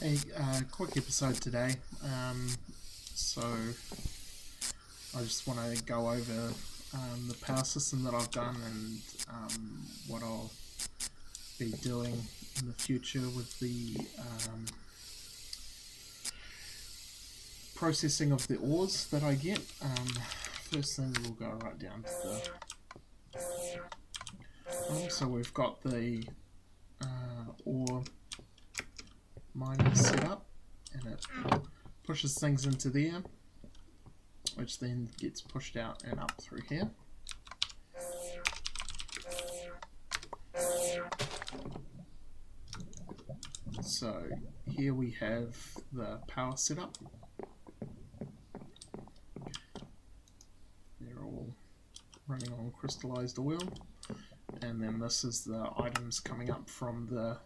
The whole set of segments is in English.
Hey, quick episode today. So I just want to go over the power system that I've done and what I'll be doing in the future with the processing of the ores that I get. First thing, we'll go right down to the so we've got the ore miner set up, and it pushes things into there, which then gets pushed out and up through here. So here we have the power setup. They're all running on crystallized oil, and then this is the items coming up from the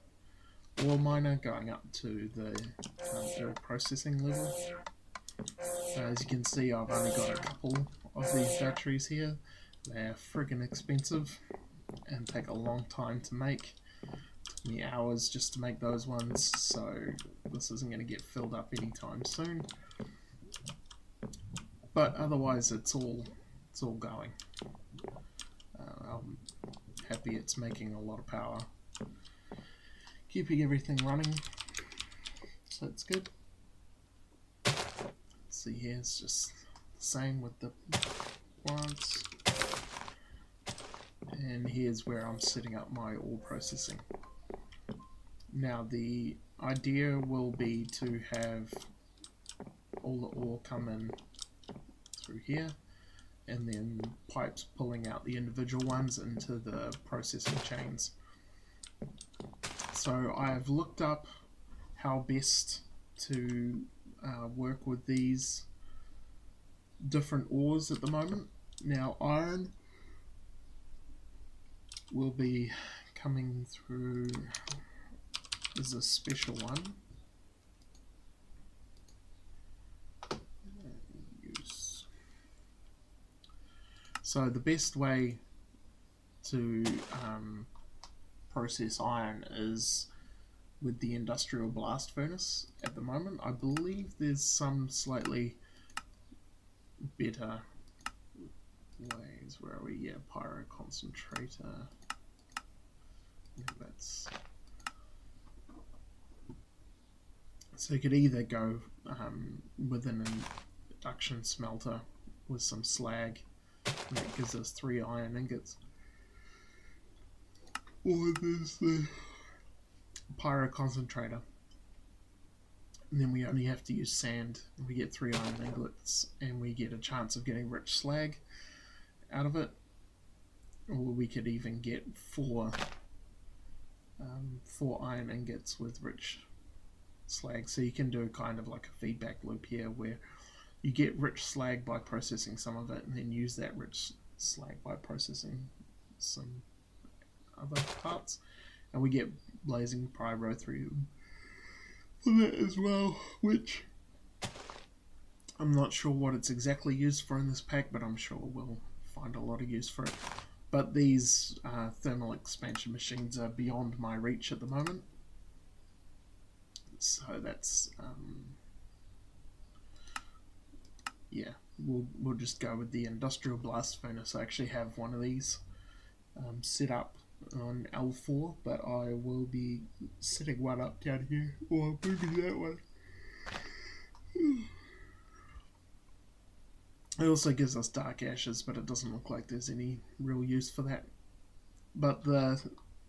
ore miner going up to the ore processing level. As you can see, I've only got a couple of these batteries here. They're friggin' expensive and take a long time to make. Took me hours just to make those ones, so this isn't going to get filled up anytime soon. But otherwise, it's all going. I'm happy it's making a lot of power, keeping everything running, so it's good. See here, it's just the same with the plants. And here's where I'm setting up my ore processing. Now the idea will be to have all the ore come in through here, and then pipes pulling out the individual ones into the processing chains. So I've looked up how best to work with these different ores at the moment. Now iron will be coming through as a special one. So the best way to process iron is with the industrial blast furnace at the moment. I believe there's some slightly better ways. Where are we? Yeah, pyro concentrator. Yeah, that's so you could either go with an induction smelter with some slag, and that gives us 3 iron ingots, or there's the pyro concentrator, and then we only have to use sand, and we get 3 iron ingots, and we get a chance of getting rich slag out of it. Or we could even get 4 iron ingots with rich slag. So you can do kind of like a feedback loop here, where you get rich slag by processing some of it, and then use that rich slag by processing some other parts, and we get blazing pyro through for that as well, which I'm not sure what it's exactly used for in this pack, but I'm sure we'll find a lot of use for it. But these thermal expansion machines are beyond my reach at the moment, so that's yeah, we'll just go with the industrial blast furnace. I actually have one of these set up on L4, but I will be setting one up down here, or moving that one. It also gives us dark ashes, but it doesn't look like there's any real use for that. But the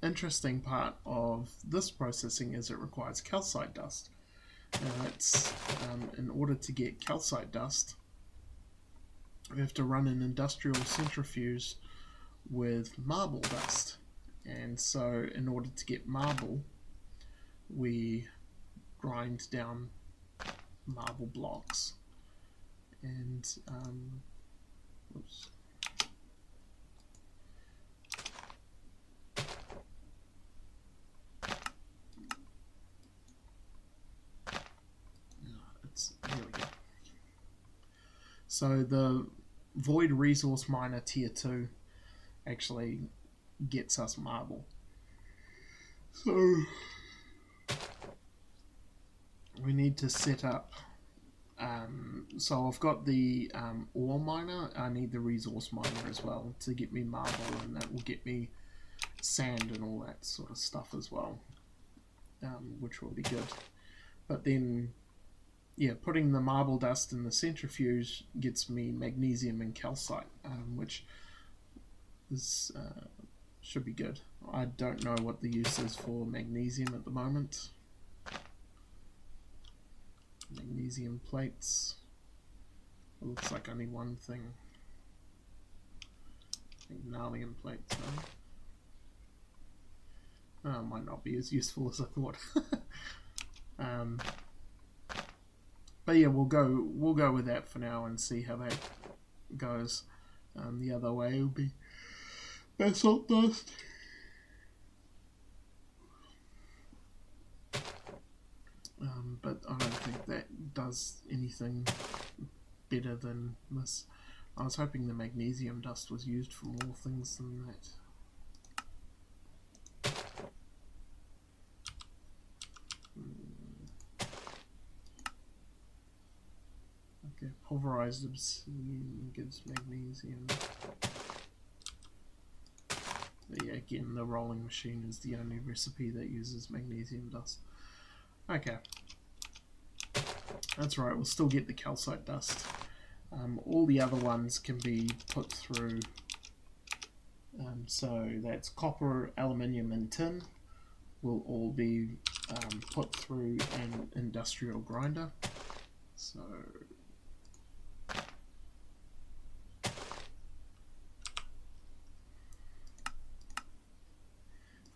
interesting part of this processing is it requires calcite dust. Now it's in order to get calcite dust, we have to run an industrial centrifuge with marble dust. And so in order to get marble, we grind down marble blocks. And oops. Here we go. So the Void Resource Miner Tier 2 actually gets us marble. So we need to set up. So I've got the ore miner. I need the resource miner as well to get me marble, and that will get me sand and all that sort of stuff as well, which will be good. But then, yeah, putting the marble dust in the centrifuge gets me magnesium and calcite, which is should be good. I don't know what the use is for magnesium at the moment. Magnesium plates. It looks like only one thing. Magnesium plates, huh? Oh, might not be as useful as I thought. But yeah, we'll go with that for now and see how that goes. The other way will be basalt dust. But I don't think that does anything better than this. I was hoping the magnesium dust was used for more things than that. Okay, pulverized obsidian gives magnesium. But yeah, again, the rolling machine is the only recipe that uses magnesium dust. Okay. That's right, we'll still get the calcite dust. All the other ones can be put through, so that's copper, aluminium and tin will all be put through an industrial grinder. So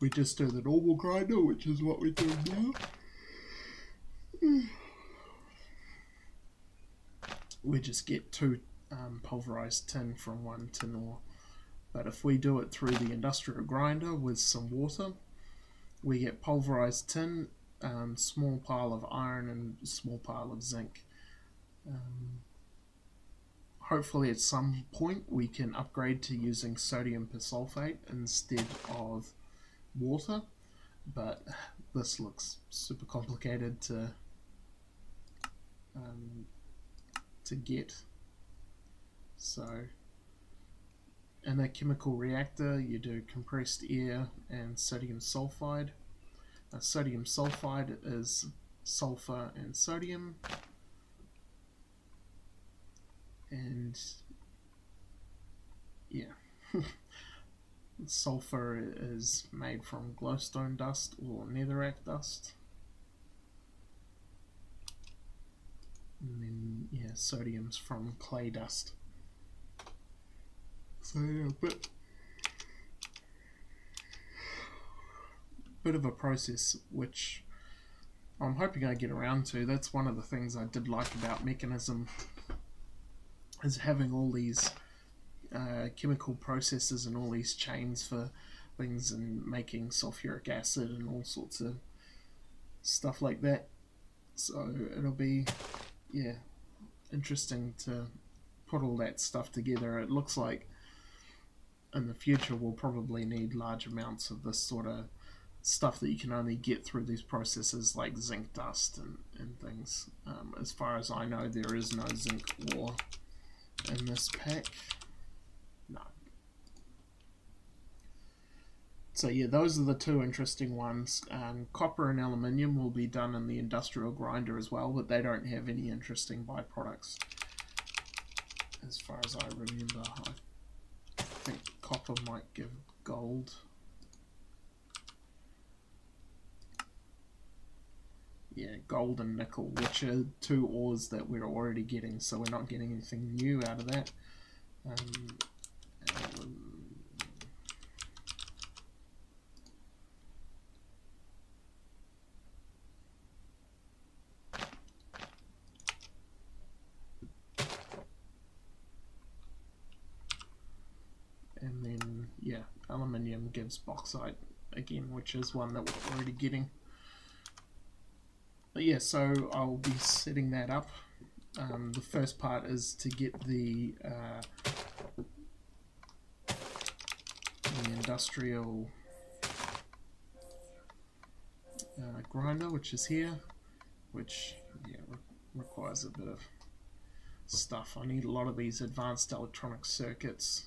we just do the normal grinder, which is what we're doing now. We just get 2 pulverized tin from 1 tin ore. But if we do it through the industrial grinder with some water, we get pulverized tin, small pile of iron and small pile of zinc. Hopefully at some point we can upgrade to using sodium persulfate instead of water, but this looks super complicated to get. So in a chemical reactor you do compressed air and sodium sulfide. Sodium sulfide is sulfur and sodium, and yeah, sulfur is made from glowstone dust or netherrack dust. And then, yeah, sodium's from clay dust. So, yeah, bit of a process which I'm hoping I get around to. That's one of the things I did like about Mekanism, is having all these chemical processes and all these chains for things and making sulfuric acid and all sorts of stuff like that. So it'll be, yeah, interesting to put all that stuff together. It looks like in the future we'll probably need large amounts of this sort of stuff that you can only get through these processes, like zinc dust and things. As far as I know, there is no zinc ore in this pack. No. So yeah, those are the 2 interesting ones. Copper and aluminium will be done in the industrial grinder as well, but they don't have any interesting byproducts as far as I remember. I think copper might give gold. Yeah, gold and nickel, which are 2 ores that we're already getting, so we're not getting anything new out of that. And then, yeah, aluminium gives bauxite again, which is one that we're already getting. But yeah, so I'll be setting that up. The first part is to get the industrial grinder, which is here, which requires a bit of stuff. I need a lot of these advanced electronic circuits,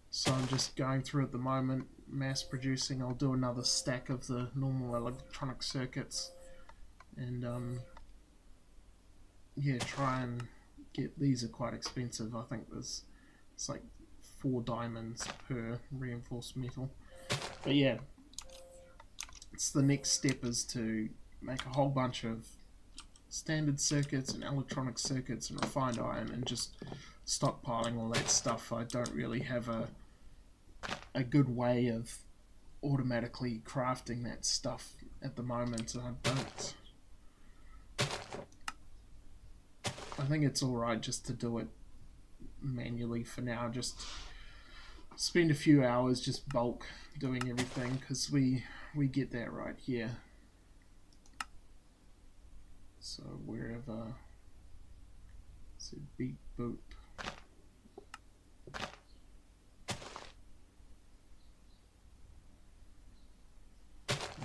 so I'm just going through at the moment, mass producing. I'll do another stack of the normal electronic circuits, and yeah, try and get, these are quite expensive. I think it's like 4 diamonds per reinforced metal, but yeah, it's the next step is to make a whole bunch of standard circuits and electronic circuits and refined iron, and just stockpiling all that stuff. I don't really have a good way of automatically crafting that stuff at the moment. I think it's alright just to do it manually for now, just spend a few hours just bulk doing everything, because we get that right here. So wherever, so beep boop.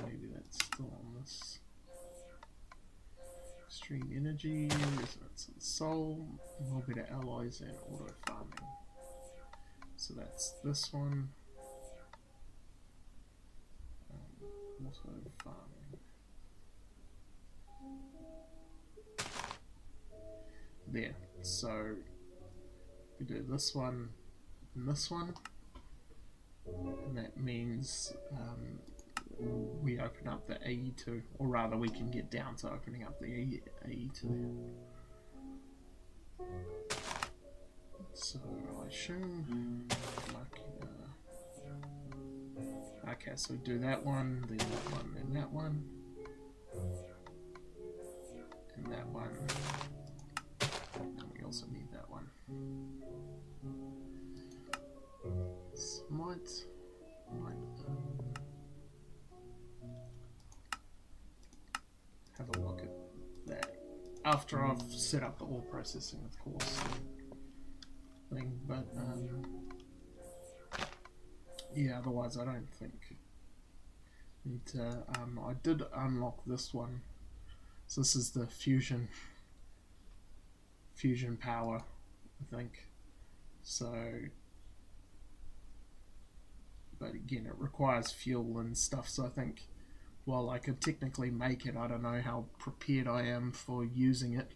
Maybe that's still on this. Extreme energy, resonance of the soul, more better alloys, and auto farming. So that's this one. Auto farming. There. So we do this one and this one, and that means we open up the AE2, or rather we can get down to opening up the AE2. So I assume okay, so we do that one, then that one, then that one, and that one, and we also need that one. So might have a look at that after I've set up the ore processing, of course, thing, but yeah, otherwise I don't think need to. I did unlock this one, so this is the fusion power, I think. So, but again, it requires fuel and stuff, so I think while I could technically make it, I don't know how prepared I am for using it.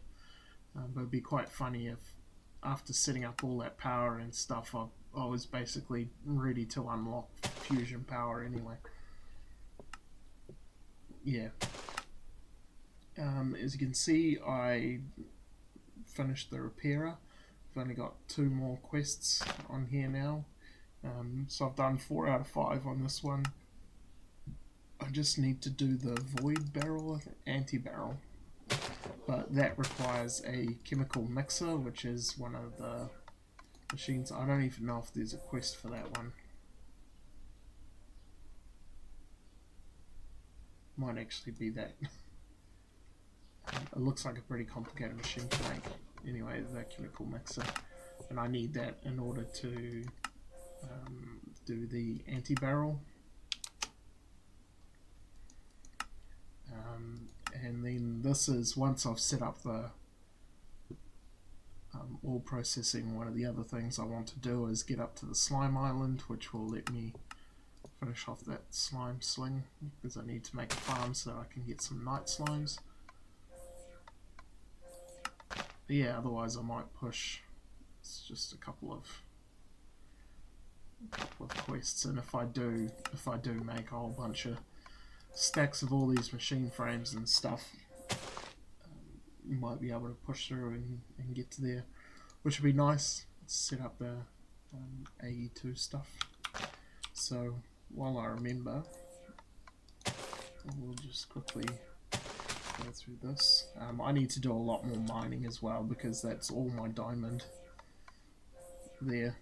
But it'd be quite funny if after setting up all that power and stuff, I was basically ready to unlock fusion power anyway. Yeah. As you can see, I finished the repairer. I've only got 2 more quests on here now. So I've done 4 out of 5 on this one. I just need to do the void barrel, anti-barrel, but that requires a chemical mixer, which is one of the machines. I don't even know if there's a quest for that one. Might actually be that. It looks like a pretty complicated machine to make. Anyway, the chemical mixer, and I need that in order to do the anti-barrel. And then this is, once I've set up the ore processing, one of the other things I want to do is get up to the slime island, which will let me finish off that slime sling, because I need to make a farm so I can get some night slimes. But yeah, otherwise I might push. It's just a couple of quests, and if I do make a whole bunch of stacks of all these machine frames and stuff, you might be able to push through and get to there, which would be nice. Set up the AE2 stuff. So while I remember, we'll just quickly go through this. I need to do a lot more mining as well, because that's all my diamond there,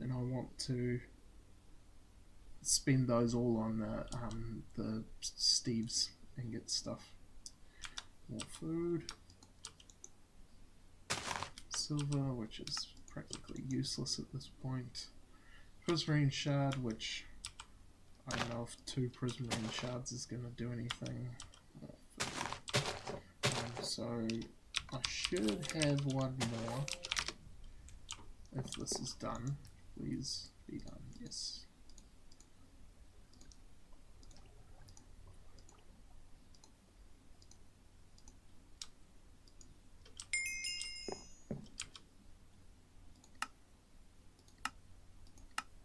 and I want to spend those all on the Steve's ingot stuff. More food, silver, which is practically useless at this point. Prismarine shard, which I don't know if 2 prismarine shards is going to do anything. More food. So I should have one more. If this is done, please be done. Yes.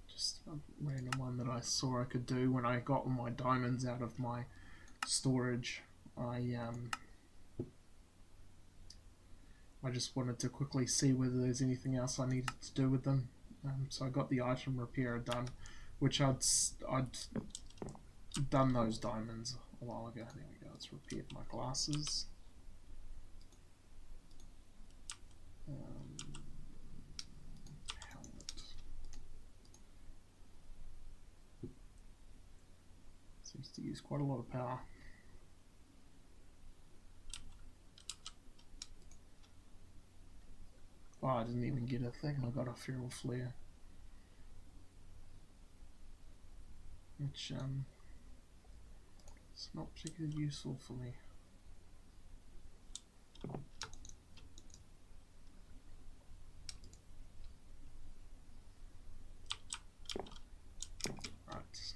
Just a random one that I saw I could do when I got all my diamonds out of my storage. I just wanted to quickly see whether there's anything else I needed to do with them. So I got the item repairer done, which I'd done those diamonds a while ago. There we go. It's repaired my glasses. Helmet. Seems to use quite a lot of power. Oh, I didn't even get a thing. I got a feral flare, which it's not particularly useful for me. Right.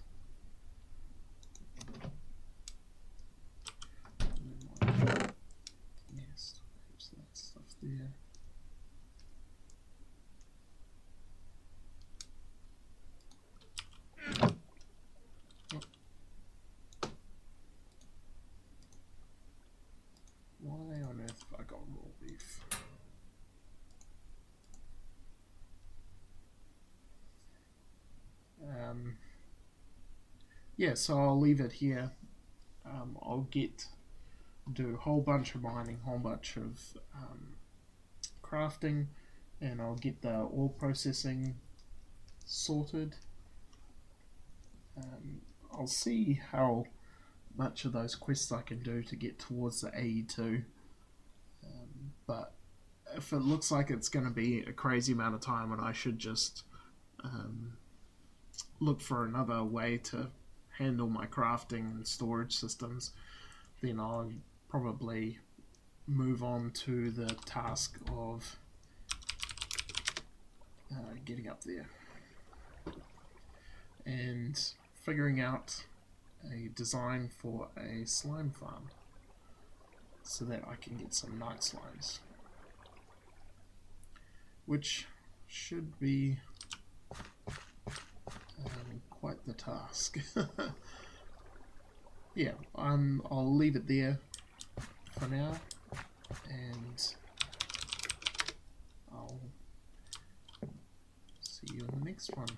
Yes, there's that stuff there. Why on earth have I got raw beef? Yeah, so I'll leave it here. I'll do a whole bunch of mining, whole bunch of crafting, and I'll get the ore processing sorted. I'll see how much of those quests I can do to get towards the AE2, but if it looks like it's going to be a crazy amount of time and I should just look for another way to handle my crafting and storage systems, then I'll probably move on to the task of getting up there and figuring out a design for a slime farm so that I can get some night slimes, which should be quite the task. Yeah, I'll leave it there for now, and I'll see you in the next one.